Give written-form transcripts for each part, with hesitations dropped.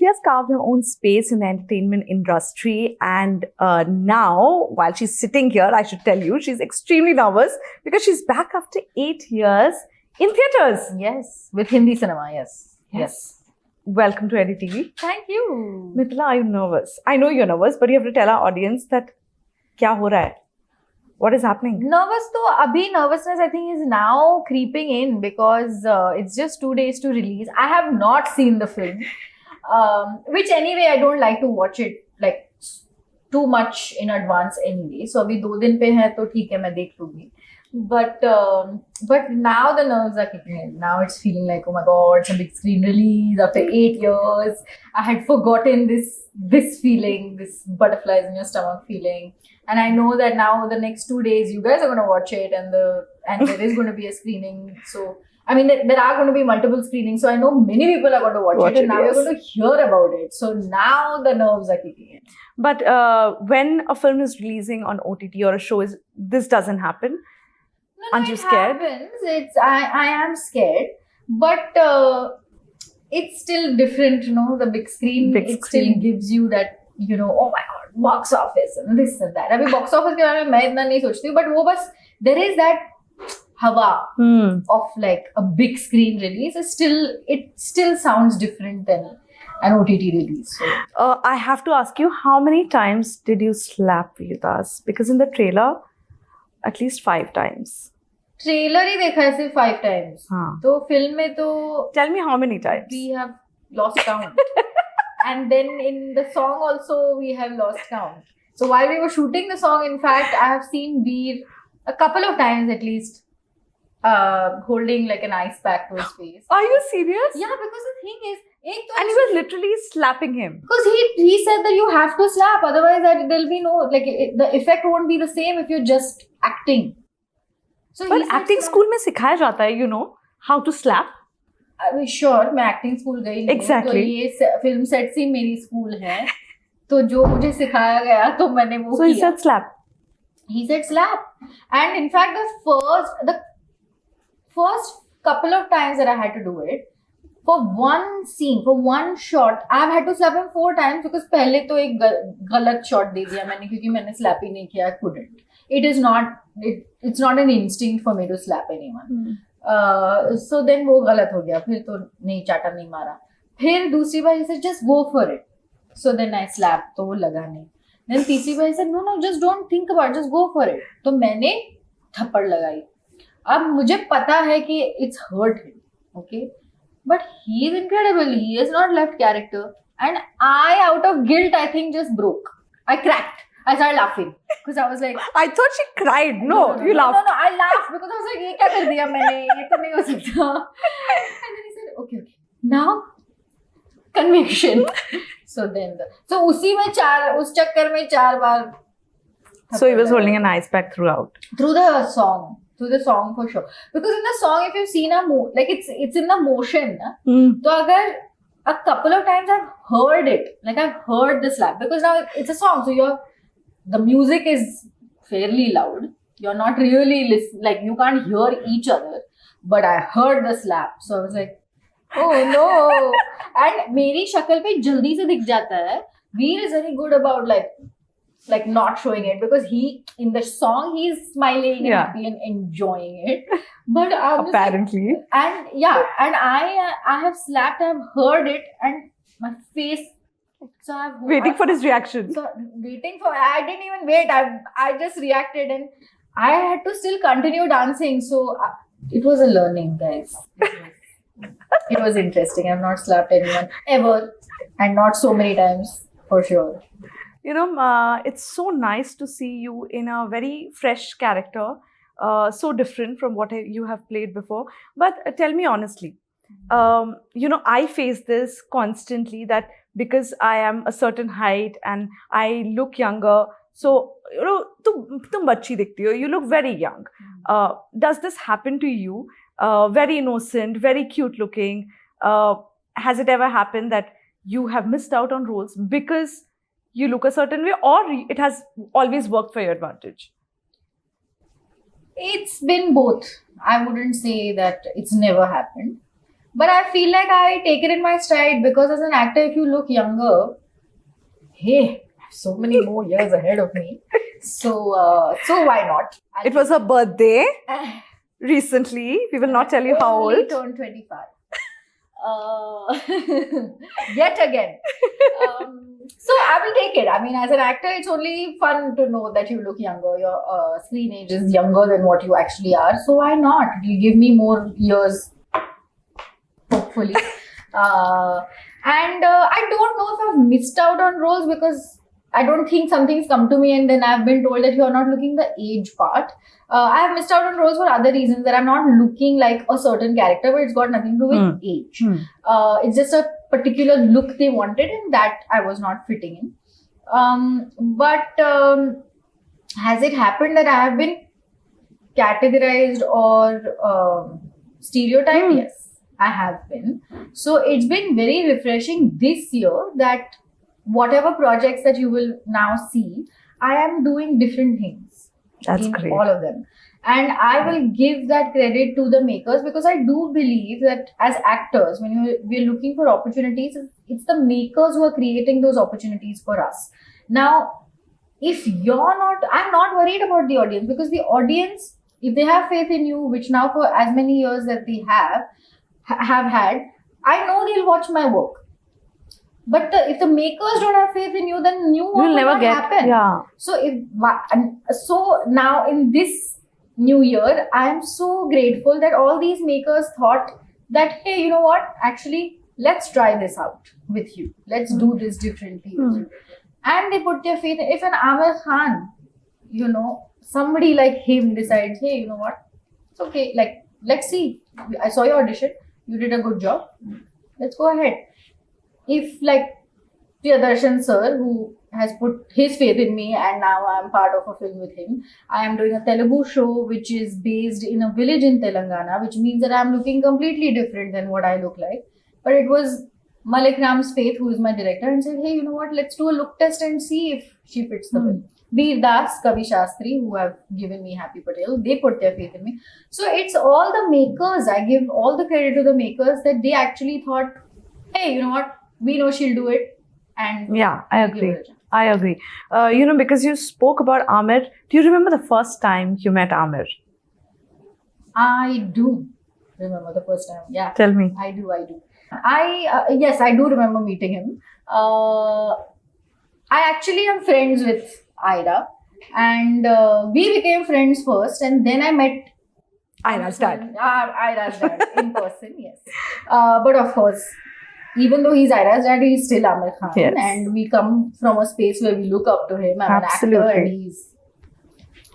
she has carved her own space in the entertainment industry. And now, while she's sitting here, I should tell you, she's extremely nervous because she's back after 8 years in theatres. Yes, with Hindi cinema, yes. Welcome to NDTV. Thank you. Mithila, are you nervous? I know you're nervous, but you have to tell our audience that kya ho raha hai? What is happening? Nervous though, abhi nervousness I think is now creeping in because it's just 2 days to release. I have not seen the film, which anyway I don't like to watch it like too much in advance anyway. So abhi 2 दिन पे है तो ठीक है मैं देख लूँगी. But now the nerves are kicking in. Now it's feeling like, oh my god, it's a big screen release after 8 years. I had forgotten this feeling, this butterflies in your stomach feeling. And I know that now the next 2 days you guys are going to watch it and there is going to be a screening. So I mean there are going to be multiple screenings. So I know many people are going to watch it and now yes. you're going to hear about it. So now the nerves are kicking in. But when a film is releasing on OTT or a show, this doesn't happen. No, Aren't you scared? Happens. I am scared, but it's still different, you know. The big screen, still gives you that, you know, oh my god, box office and this and that. अभी box office के बारे में मैं इतना नहीं सोचती हूँ, but वो बस there is that हवा of like a big screen release. It still sounds different than an OTT release. So. I have to ask you, how many times did you slap Veerdas? Because in the trailer, at least 5 times. Trailer ही देखा है सिर्फ 5 times. हाँ. तो film में तो Tell me how many times. We have lost count. And then in the song also we have lost count. So while we were shooting the song, in fact, I have seen Veer a couple of times at least holding like an ice pack to his face. Are you serious? Yeah, because the thing is, and he was literally slapping him. Because he said that you have to slap, otherwise there'll be no, like the effect won't be the same if you're just acting. So but acting school में सिखाया जाता है, you know, how to slap. Sure, मैं acting school गई नहीं. Exactly. तो ये film set से मेरी school है. तो जो मुझे सिखाया गया तो मैंने वो किया. So he said slap. He said slap. And in fact, the first couple of times that I had to do it, for one scene, for one shot, I've had to slap him 4 times because पहले तो एक गलत shot दे दिया मैंने क्योंकि मैंने slap ही नहीं किया. I couldn't. It's not an instinct for me to slap anyone. So then वो गलत हो गया. फिर तो नहीं चाटा नहीं मारा. फिर दूसरी बार he said just go for it. So then I slapped. तो वो लगा नहीं. Then तीसरी बार he said no, just don't think about it, just go for it. तो मैंने थप्पड़ लगाई. अब मुझे पता है कि it's hurt him. Okay. But he is incredible. He has not left character. And I, out of guilt, I think just broke. I cracked. I started laughing. Because I was like... I thought she cried. No, you laughed. No, I laughed because I was like, ये क्या कर दिया मैंने? ये तो नहीं हो सकता. And then he said, okay. Now, conviction. So उसी में उस चक्कर में 4 बार. So he was holding an ice pack throughout. Through the song for sure. Because in the song, if you've seen like it's in the motion. So agar a couple of times I've heard it. Like I've heard the slap. Because now it's a song. So the music is fairly loud. You're not really listening. Like you can't hear each other. But I heard the slap. So I was like, oh no. And मेरी शक्ल पे जल्दी से दिख जाता है. Veer is very good about like not showing it because in the song he's smiling and happy and enjoying it, but apparently and I have slapped, I've heard it and my face, so I've waiting for his reaction. So I didn't even wait, I just reacted and I had to still continue dancing. So it was a learning, guys. It was interesting. I've not slapped anyone ever and not so many times for sure. You know, it's so nice to see you in a very fresh character, so different from what you have played before. But tell me honestly, you know, I face this constantly that because I am a certain height and I look younger, so, you know, tum bachchi dikhti ho, you look very young. Does this happen to you? Very innocent, very cute looking. Has it ever happened that you have missed out on roles because you look a certain way, or it has always worked for your advantage? It's been both. I wouldn't say that it's never happened. But I feel like I take it in my stride because as an actor, if you look younger, hey, I have so many more years ahead of me. So why not? It was her birthday recently. We will not tell you how Only old. turned 25. Yet again. So I will take it. I mean, as an actor, it's only fun to know that you look younger. Your screen age is younger than what you actually are. So why not? You give me more years, hopefully. And I don't know if I've missed out on roles because I don't think something's come to me and then I've been told that you're not looking the age part. I have missed out on roles for other reasons that I'm not looking like a certain character, but it's got nothing to do with age. It's just a particular look they wanted and that I was not fitting in. But has it happened that I have been categorized or stereotyped? Yes, I have been. So it's been very refreshing this year that whatever projects that you will now see, I am doing different things That's in great. all of them. And I will give that credit to the makers because I do believe that as actors, when we're looking for opportunities, it's the makers who are creating those opportunities for us. Now, if you're not, I'm not worried about the audience because the audience, if they have faith in you, which now for as many years that they have had, I know they'll watch my work. But if the makers don't have faith in you, then new work You'll will never not get. happen. Yeah. So now in this new year, I am so grateful that all these makers thought that, hey, you know what? Actually, let's try this out with you. Let's do this differently. And they put their faith in. If an Amir Khan, somebody like him decides, hey, you know what? It's okay. Like, let's see. I saw your audition. You did a good job. Let's go ahead. If like Priyadarshan sir, who has put his faith in me and now I'm part of a film with him, I am doing a Telugu show which is based in a village in Telangana, which means that I'm looking completely different than what I look like. But it was Malik Ram's faith, who is my director, and said, hey, you know what, let's do a look test and see if she fits the bill. Veer Das, Kavi Shastri, who have given me Happy Patel, they put their faith in me. So it's all the makers. I give all the credit to the makers that they actually thought, hey, you know what, we know she'll do it. And Yeah, I give agree. her a chance. I agree. Because you spoke about Amir, do you remember the first time you met Amir? I do remember the first time. Yeah, Tell me. I do. Yes, I do remember meeting him. I actually am friends with Ira, and we became friends first, and then I met Ira's dad. Ira's dad in person. Yes, but of course, even though he's Ira's dad, he's still Amir Khan, Yes. and we come from a space where we look up to him. I'm an actor, Absolutely. and he's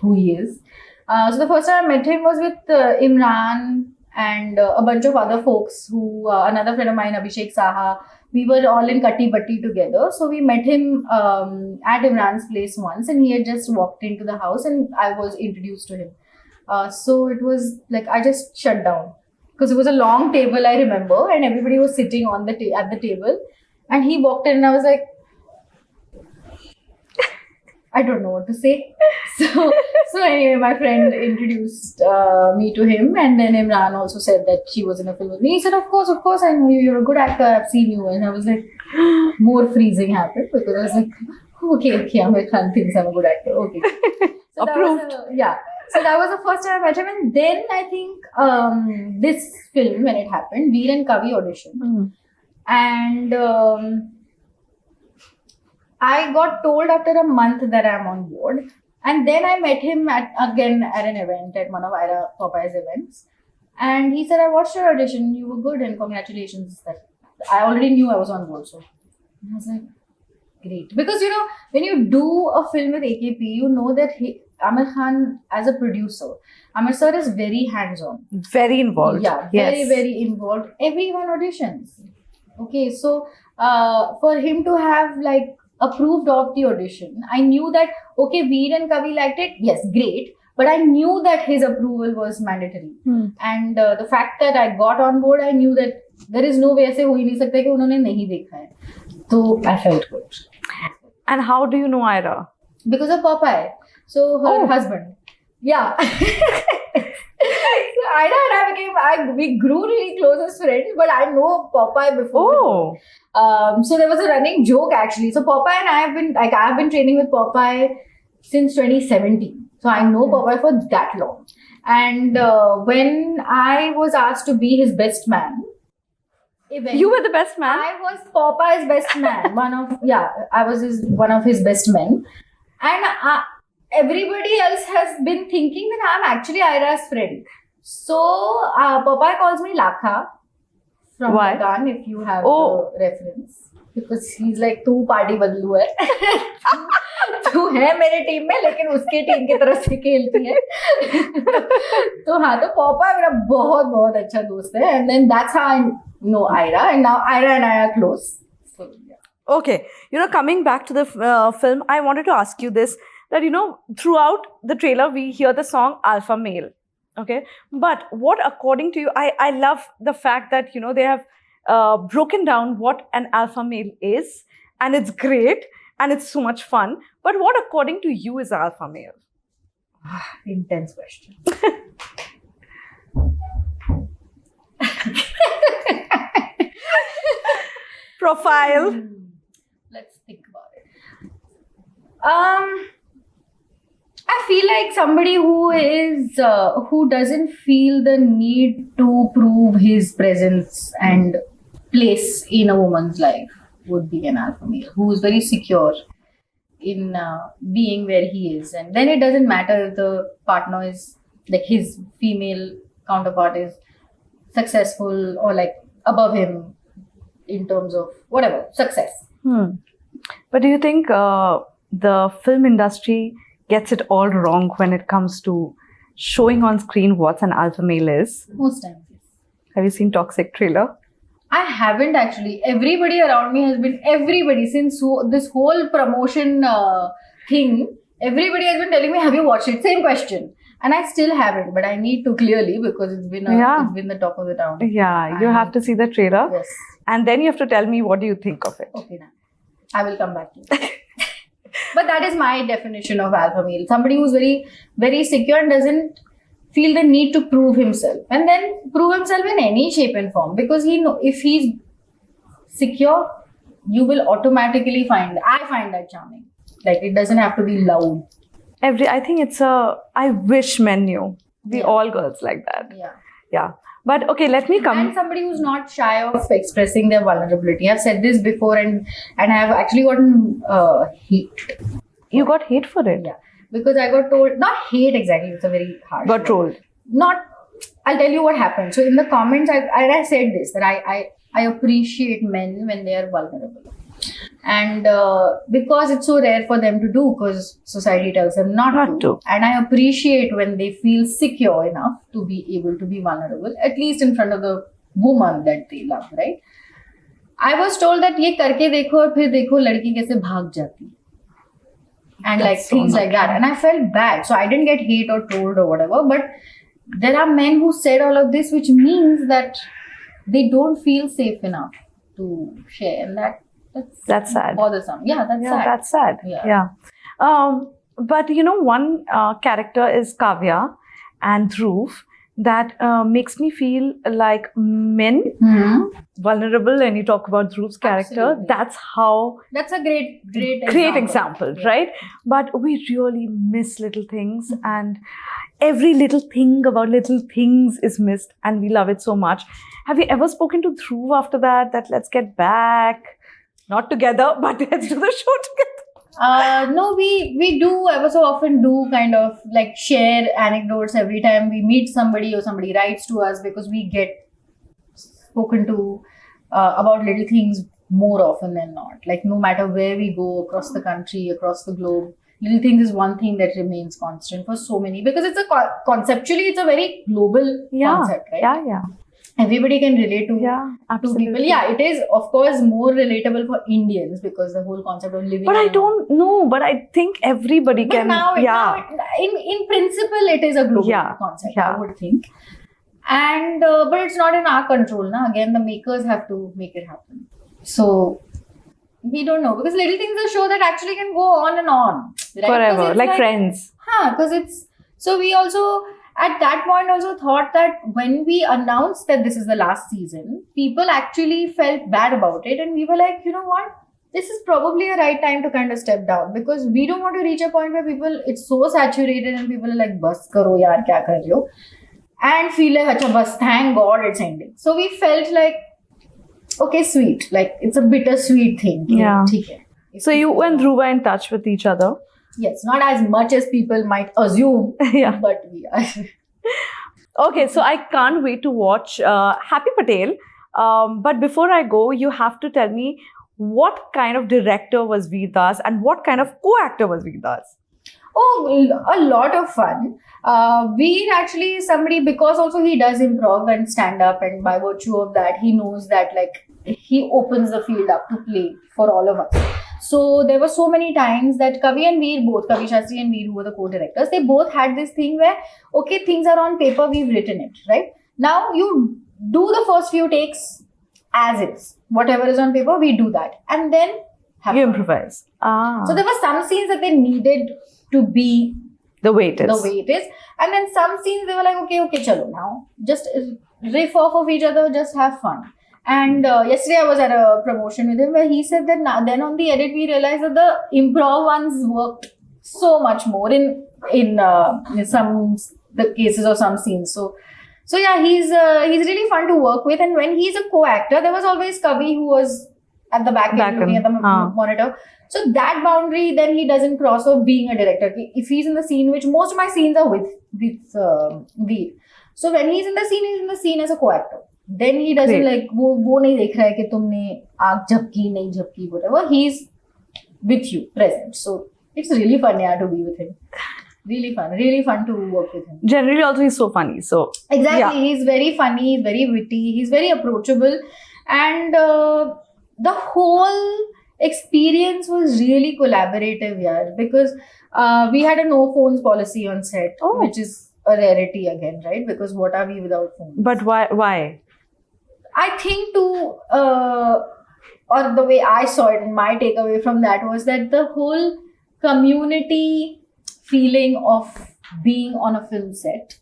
who he is. So the first time I met him was with Imran and a bunch of other folks who, another friend of mine, Abhishek Saha, we were all in Katti Batti together. So we met him at Imran's place once and he had just walked into the house and I was introduced to him. So it was like, I just shut down because it was a long table, I remember, and everybody was sitting on the at the table and he walked in and I was like, I don't know what to say. So anyway, my friend introduced me to him, and then Imran also said that she was in a film with me. He said, of course, I know you. You're a good actor. I've seen you. And I was like, more freezing happened because I was like, okay, Amir Khan thinks I'm a good actor. Okay. So Approved. So that was the first time I met him. And then I think this film, when it happened, Veer and Kavi auditioned. And I got told after a month that I'm on board. And then I met him again at an event, at one of Ira Popeye's events. And he said, I watched your audition. You were good and congratulations. That I already knew I was on board. So I was like, great. Because, when you do a film with AKP, you know that Amir Khan, as a producer, Amir sir is very hands-on. Very involved. Yeah, Yes. very, very involved. Everyone auditions. Okay, so for him to have approved of the audition, I knew that, okay, Veer and Kavi liked it. Yes, great. But I knew that his approval was mandatory. And the fact that I got on board, I knew that there is no way ऐसे हो ही नहीं सकता कि उन्होंने नहीं देखा है. So I felt good. And how do you know Ira? Because of Popeye. So her husband. Yeah. So Ida and we grew really close as friends, but I know Popeye before. Oh, So there was a running joke actually. So Popeye and I've been training with Popeye since 2017. So I know Popeye for that long. And when I was asked to be his best man, you were the best man. I was Popeye's best man. I was one of his best men. And everybody else has been thinking that I'm actually Ira's friend. So Popeye calls me Lakha from Why? Lagan, if you have Oh. the reference. Because he's like, तू party बदलू है. तू है मेरे team में लेकिन उसके team की तरफ से खेलती है. तो हाँ, तो Popeye मेरा बहुत बहुत अच्छा दोस्त है. And then that's how I know Ira. And now Ira and I are close. So, yeah. Okay, coming back to the film, I wanted to ask you this, that throughout the trailer we hear the song Alpha Male. Okay, but what according to you, I love the fact that they have broken down what an alpha male is, and it's great and it's so much fun. But what according to you is alpha male? Intense question. Profile. Let's think about it. I feel like somebody who doesn't feel the need to prove his presence and place in a woman's life would be an alpha male, who is very secure in being where he is, and then it doesn't matter if the partner is like his female counterpart is successful or like above him in terms of whatever success. But do you think the film industry gets it all wrong when it comes to showing on screen what an alpha male is? Most times, yes. Have you seen Toxic trailer? I haven't actually. Everybody around me has been, since this whole promotion thing, everybody has been telling me, have you watched it? Same question. And I still haven't, but I need to clearly because it's been the talk of the town. Yeah, you have to see the trailer. Yes. And then you have to tell me what do you think of it. Okay, then. I will come back to you. But that is my definition of alpha male. Somebody who's very, very secure and doesn't feel the need to prove himself. And then prove himself in any shape and form. Because if he's secure, you will automatically I find that charming. Like, it doesn't have to be loud. I think I wish men knew. We all girls like that. Yeah. Yeah. But okay, let me come. And somebody who's not shy of expressing their vulnerability. I've said this before and I've actually gotten hate. You got hate for it? Yeah. Because I got told, not hate exactly, it's a very harsh Got word. trolled. I'll tell you what happened. So in the comments, I said this, that I appreciate men when they are vulnerable. And because it's so rare for them to do, because society tells them not to. And I appreciate when they feel secure enough to be able to be vulnerable, at least in front of the woman that they love, right? I was told that ये करके देखो और फिर देखो लड़की कैसे भाग जाती. And like things like that. And I felt bad. So I didn't get hate or trolled or whatever. But there are men who said all of this, which means that they don't feel safe enough to share. And that's sad. Bothersome. Yeah, that's sad. That's sad. Yeah. But one character is Kavya and Dhruv that makes me feel like men vulnerable. And you talk about Dhruv's character. Absolutely. That's a great example, right? But we really miss little things, and every little thing about little things is missed, and we love it so much. Have you ever spoken to Dhruv after that let's get back? Not together, but let's do the show together. No, we do ever so often do kind of like share anecdotes every time we meet somebody or somebody writes to us, because we get spoken to about little things more often than not. Like, no matter where we go across the country, across the globe, little things is one thing that remains constant for so many, because it's conceptually it's a very global concept, right? Yeah. Everybody can relate to absolutely. people. Yeah, it is of course more relatable for Indians because the whole concept of living. But I don't know. But I think everybody can. Now in principle, it is a global concept. I would think. And but it's not in our control. Now again, the makers have to make it happen. So we don't know, because Little Things is a show that actually can go on and on, right? Forever, like Friends. Because it's So we also at that point also thought that when we announced that this is the last season, people actually felt bad about it, and we were like, you know what, this is probably a right time to kind of step down, because we don't want to reach a point where people, it's so saturated and people are like, bas karo yaar, kya kar rahe ho, and feel like, acha bas, thank god it's ending. So we felt like, okay, sweet, like it's a bittersweet thing. Yeah. theek hai. So you and Dhruv are in touch with each other. Yes, not as much as people might assume, Yeah. but we are. Okay, so I can't wait to watch Happy Patel. But before I go, you have to tell me what kind of director was Veer Das and what kind of co-actor was Veer Das? Oh, a lot of fun. Veer actually is somebody, because also he does improv and stand up, and by virtue of that, he knows that like he opens the field up to play for all of us. So there were so many times that Kavi and Veer, both Kavi Shastri and Veer, who were the co-directors, they both had this thing where, okay, things are on paper, we've written it, right? Now you do the first few takes as is. Whatever is on paper, we do that. And then have You fun. improvise. Ah. So there were some scenes that they needed to be the way it is. the way it is. And then some scenes they were like, okay, chalo, now just riff off of each other, just have fun. And yesterday I was at a promotion with him where he said that then on the edit we realized that the improv ones worked so much more in some the cases of some scenes. So yeah, he's really fun to work with. And when he's a co-actor, there was always Kavi who was at the back end looking at the monitor. So that boundary then he doesn't cross of being a director. If he's in the scene, which most of my scenes are with Veer. So when he's in the scene as a co-actor. Then he doesn't like वो नहीं देख रहा है कि तुमने आँख झपकी नहीं झपकी, whatever. He's with you, present. So it's really fun, yeah, to be with him. Really fun to work with him. Generally, also he's so funny. So Exactly, yeah. He's very funny, he's very witty, he's very approachable, and the whole experience was really collaborative, yeah. Because we had a no phones policy on set, which is a rarity again, right? Because what are we without phones? But why? I think or the way I saw it, and my takeaway from that was that the whole community feeling of being on a film set,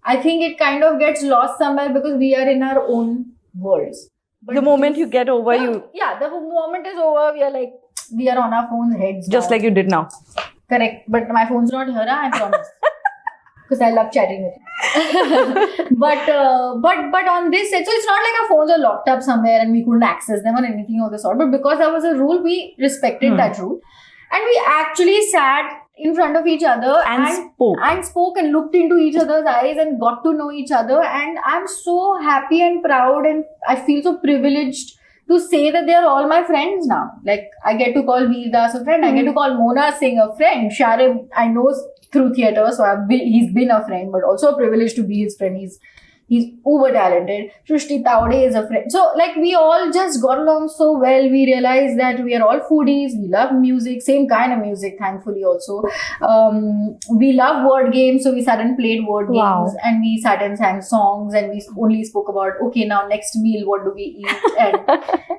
I think it kind of gets lost somewhere because we are in our own worlds. But The moment you get over, the moment is over, we are like, we are on our phones heads just down. like you did now. Correct, but my phone's not here, I promise. Because I love chatting with you. but on this set, so it's not like our phones are locked up somewhere and we couldn't access them or anything of the sort. But because there was a rule, we respected that rule, and we actually sat in front of each other and spoke and looked into each other's eyes and got to know each other. And I'm so happy and proud, and I feel so privileged to say that they are all my friends now. Like, I get to call Veer Das a friend, I get to call Mona Singh a friend, Sharib I know through theatre, so he's been a friend, but also a privilege to be his friend. He's uber talented. Shrishti Taude is a friend. So like we all just got along so well. We realized that we are all foodies. We love music, same kind of music, thankfully also. We love word games, so we sat and played word games, and we sat and sang songs, and we only spoke about, okay, now next meal, what do we eat? And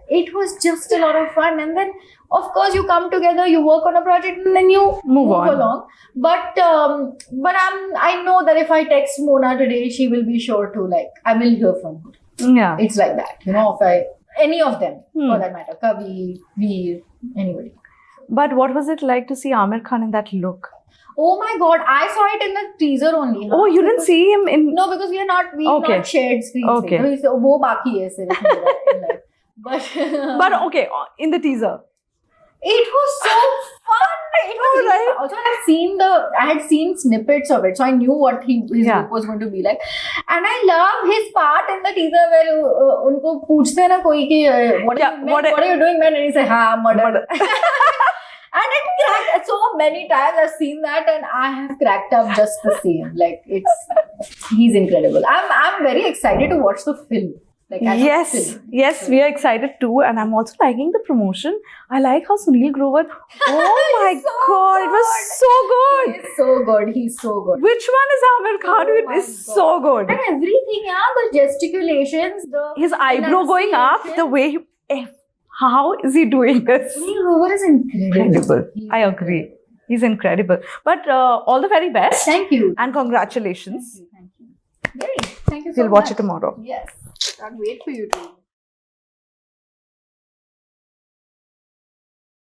it was just a lot of fun. And then of course you come together, you work on a project, and then you move along. But I know that if I text Mona today, she will be sure to, like, I will hear from her. Yeah. It's like that, you know, if any of them, for that matter, Kavi, Veer, anybody. But what was it like to see Aamir Khan in that look? Oh my god, I saw it in the teaser only. Oh, you didn't see him in... No, because we not shared screens. Okay. वो बाकी है सिर्फ मेरा. But okay, in the teaser. It was so fun. It was really fun. Also, I had seen snippets of it, so I knew what his look was going to be like. And I love his part in the teaser where उनको पूछते हैं ना कोई कि what are you doing, man? And he says, "Ha, murder." And it cracked so many times. I've seen that, and I have cracked up just the same. Like, he's incredible. I'm very excited to watch the film. Like, yes, we are excited too, and I'm also liking the promotion. I like how Sunil Grover. Oh my god, it was so good. He's so good. Which one is Aamir Khan? It is so good. And everything, the gesticulations, his eyebrow going up, the way how is he doing this? Sunil Grover is incredible. I agree. He's incredible. But all the very best Thank you. and congratulations. Thank you. Yay. Thank you so We'll watch much. it tomorrow. Yes. Can't wait for you to.